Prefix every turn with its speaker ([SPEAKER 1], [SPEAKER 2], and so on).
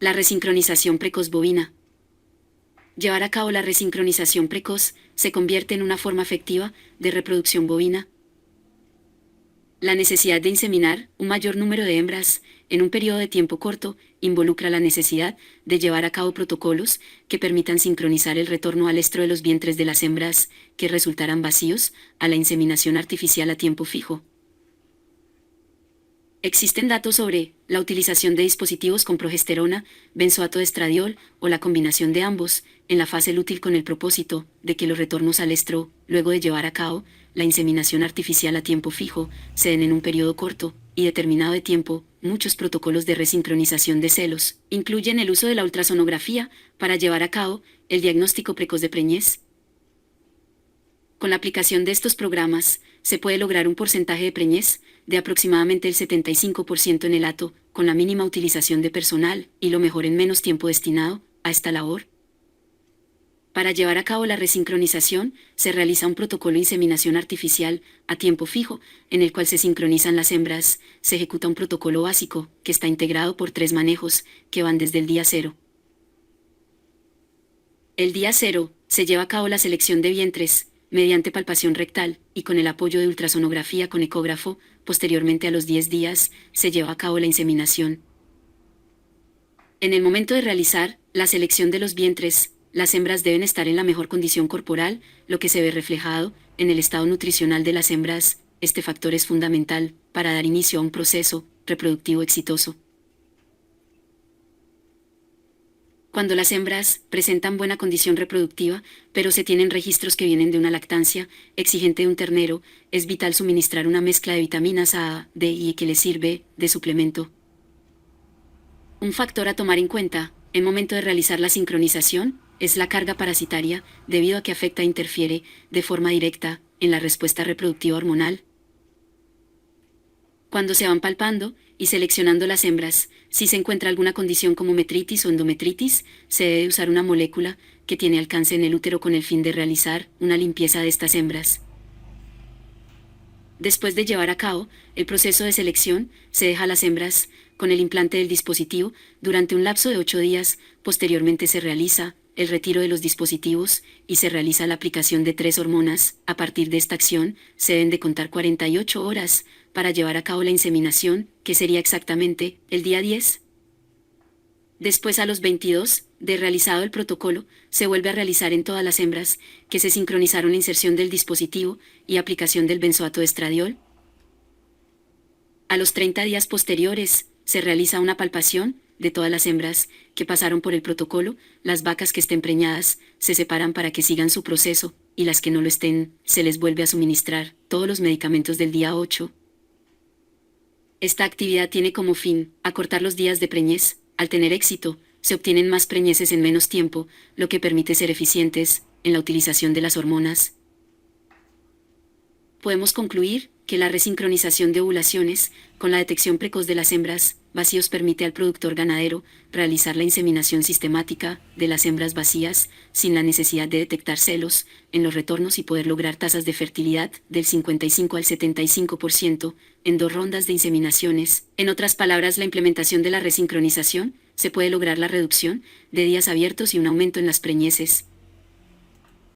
[SPEAKER 1] La resincronización precoz bovina. Llevar a cabo la resincronización precoz se convierte en una forma efectiva de reproducción bovina. La necesidad de inseminar un mayor número de hembras en un periodo de tiempo corto involucra la necesidad de llevar a cabo protocolos que permitan sincronizar el retorno al estro de los vientres de las hembras que resultarán vacíos a la inseminación artificial a tiempo fijo. Existen datos sobre la utilización de dispositivos con progesterona, benzoato-estradiol o la combinación de ambos en la fase lútil con el propósito de que los retornos al estro, luego de llevar a cabo la inseminación artificial a tiempo fijo, se den en un periodo corto y determinado de tiempo. Muchos protocolos de resincronización de celos incluyen el uso de la ultrasonografía para llevar a cabo el diagnóstico precoz de preñez. Con la aplicación de estos programas, se puede lograr un porcentaje de preñez de aproximadamente el 75% en el hato, con la mínima utilización de personal y lo mejor en menos tiempo destinado a esta labor. Para llevar a cabo la resincronización, se realiza un protocolo de inseminación artificial a tiempo fijo, en el cual se sincronizan las hembras. Se ejecuta un protocolo básico, que está integrado por 3 manejos, que van desde el día 0. El día 0, se lleva a cabo la selección de vientres, mediante palpación rectal y con el apoyo de ultrasonografía con ecógrafo. Posteriormente, a los 10 días, se lleva a cabo la inseminación. En el momento de realizar la selección de los vientres, las hembras deben estar en la mejor condición corporal, lo que se ve reflejado en el estado nutricional de las hembras. Este factor es fundamental para dar inicio a un proceso reproductivo exitoso. Cuando las hembras presentan buena condición reproductiva, pero se tienen registros que vienen de una lactancia exigente de un ternero, es vital suministrar una mezcla de vitaminas A, D y E que les sirve de suplemento. Un factor a tomar en cuenta, en momento de realizar la sincronización, es la carga parasitaria, debido a que afecta e interfiere de forma directa en la respuesta reproductiva hormonal. Cuando se van palpando y seleccionando las hembras, si se encuentra alguna condición como metritis o endometritis, se debe usar una molécula que tiene alcance en el útero con el fin de realizar una limpieza de estas hembras. Después de llevar a cabo el proceso de selección, se deja a las hembras con el implante del dispositivo durante un lapso de 8 días. Posteriormente se realiza el retiro de los dispositivos y se realiza la aplicación de 3 hormonas. A partir de esta acción, se deben de contar 48 horas para llevar a cabo la inseminación, que sería exactamente el día 10. Después, a los 22 de realizado el protocolo, se vuelve a realizar en todas las hembras que se sincronizaron la inserción del dispositivo y aplicación del benzoato-estradiol. A los 30 días posteriores, se realiza una palpación de todas las hembras que pasaron por el protocolo. Las vacas que estén preñadas se separan para que sigan su proceso, y las que no lo estén, se les vuelve a suministrar todos los medicamentos del día 8. Esta actividad tiene como fin acortar los días de preñez. Al tener éxito, se obtienen más preñeces en menos tiempo, lo que permite ser eficientes en la utilización de las hormonas. Podemos concluir que la resincronización de ovulaciones, con la detección precoz de las hembras vacíos, permite al productor ganadero realizar la inseminación sistemática de las hembras vacías sin la necesidad de detectar celos en los retornos y poder lograr tasas de fertilidad del 55 al 75% en 2 rondas de inseminaciones. En otras palabras, la implementación de la resincronización se puede lograr la reducción de días abiertos y un aumento en las preñeces.